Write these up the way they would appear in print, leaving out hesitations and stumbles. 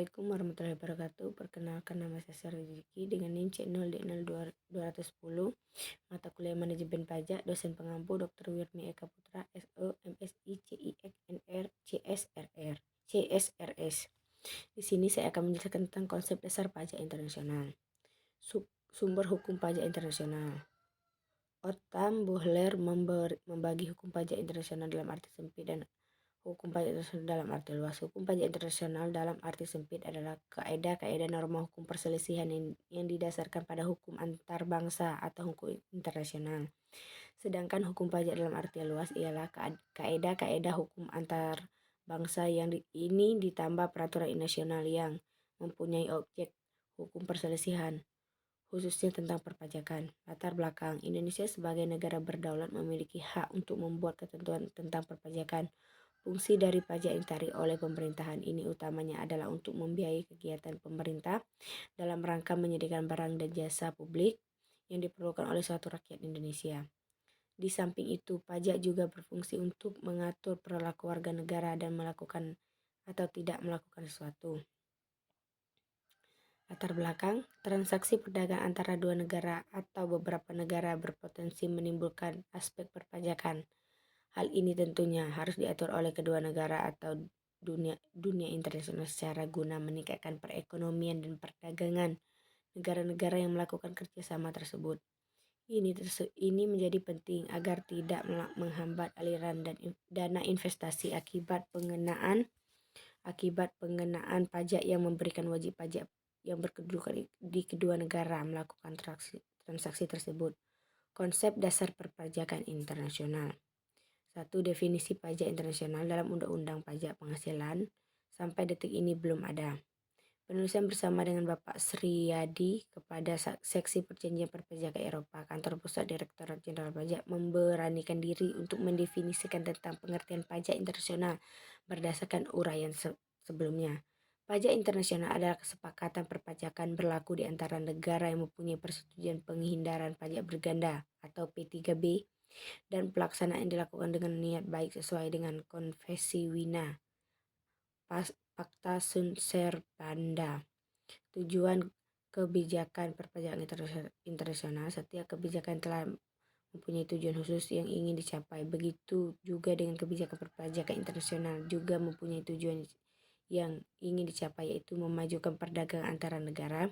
Assalamualaikum warahmatullahi wabarakatuh. Perkenalkan, nama saya Sari Rizky dengan NIM C0D0210, mata kuliah manajemen pajak, dosen pengampu Dr. Wirmi Eka Putra, SE, MSI, CIXNR, CSRS. Di sini saya akan menjelaskan tentang konsep dasar pajak internasional. Sumber hukum pajak internasional. Otham Bohler membagi hukum pajak internasional dalam arti sempit dan hukum pajak internasional dalam arti luas. Hukum pajak internasional dalam arti sempit adalah kaedah-kaedah norma hukum perselisihan yang didasarkan pada hukum antar bangsa atau hukum internasional. Sedangkan hukum pajak dalam arti luas ialah kaedah-kaedah hukum antar bangsa yang ini ditambah peraturan nasional yang mempunyai objek hukum perselisihan, khususnya tentang perpajakan. Latar belakang: Indonesia sebagai negara berdaulat memiliki hak untuk membuat ketentuan tentang perpajakan. Fungsi dari pajak yang ditarik oleh pemerintahan ini utamanya adalah untuk membiayai kegiatan pemerintah dalam rangka menyediakan barang dan jasa publik yang diperlukan oleh suatu rakyat Indonesia. Di samping itu, pajak juga berfungsi untuk mengatur perilaku warga negara dan melakukan atau tidak melakukan sesuatu. Latar belakang: transaksi perdagangan antara dua negara atau beberapa negara berpotensi menimbulkan aspek perpajakan. Hal ini tentunya harus diatur oleh kedua negara atau dunia internasional secara guna meningkatkan perekonomian dan perdagangan negara-negara yang melakukan kerjasama tersebut. Ini menjadi penting agar tidak menghambat aliran dana investasi akibat pengenaan pajak yang memberikan wajib pajak yang berkedudukan di kedua negara melakukan transaksi tersebut. Konsep dasar perpajakan internasional. 1. Definisi pajak internasional dalam Undang-Undang Pajak Penghasilan sampai detik ini belum ada. Penulisan bersama dengan Bapak Sriyadi kepada Seksi Perjanjian Perpajakan Eropa, Kantor Pusat Direktorat Jenderal Pajak memberanikan diri untuk mendefinisikan tentang pengertian pajak internasional berdasarkan uraian sebelumnya. Pajak internasional adalah kesepakatan perpajakan berlaku di antara negara yang mempunyai persetujuan penghindaran pajak berganda atau P3B dan pelaksanaan dilakukan dengan niat baik sesuai dengan Konvensi Wina, Pacta Sunt Servanda. Tujuan kebijakan perpajakan internasional: setiap kebijakan telah mempunyai tujuan khusus yang ingin dicapai. Begitu juga dengan kebijakan perpajakan internasional juga mempunyai tujuan yang ingin dicapai, yaitu memajukan perdagangan antara negara,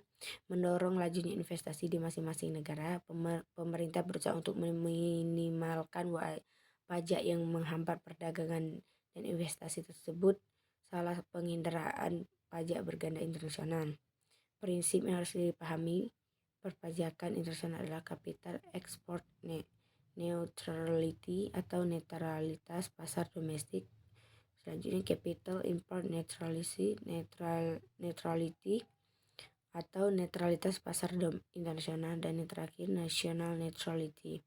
mendorong lajunya investasi di masing-masing negara. Pemerintah berusaha untuk meminimalkan pajak yang menghambat perdagangan dan investasi tersebut. Salah penghindaraan pajak berganda internasional. Prinsip yang harus dipahami: perpajakan internasional adalah capital export neutrality atau netralitas pasar domestik. Selanjutnya, capital import neutrality atau netralitas pasar internasional, dan yang terakhir national neutrality.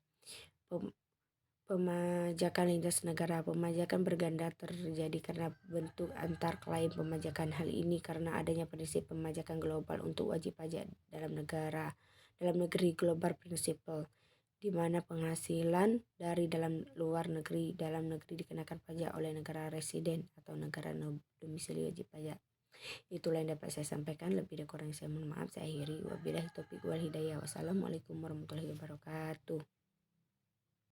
Pemajakan lintas negara. Pemajakan berganda terjadi karena bentuk antar klaim pemajakan. Hal ini karena adanya prinsip pemajakan global untuk wajib pajak dalam negeri global principle, di mana penghasilan dari luar negeri dalam negeri dikenakan pajak oleh negara residen atau negara domisili wajib pajak. Itulah yang dapat saya sampaikan. Lebih dan kurang saya mohon maaf. Saya akhiri. Wabillahi taufiq wal hidayah. Wassalamualaikum warahmatullahi wabarakatuh.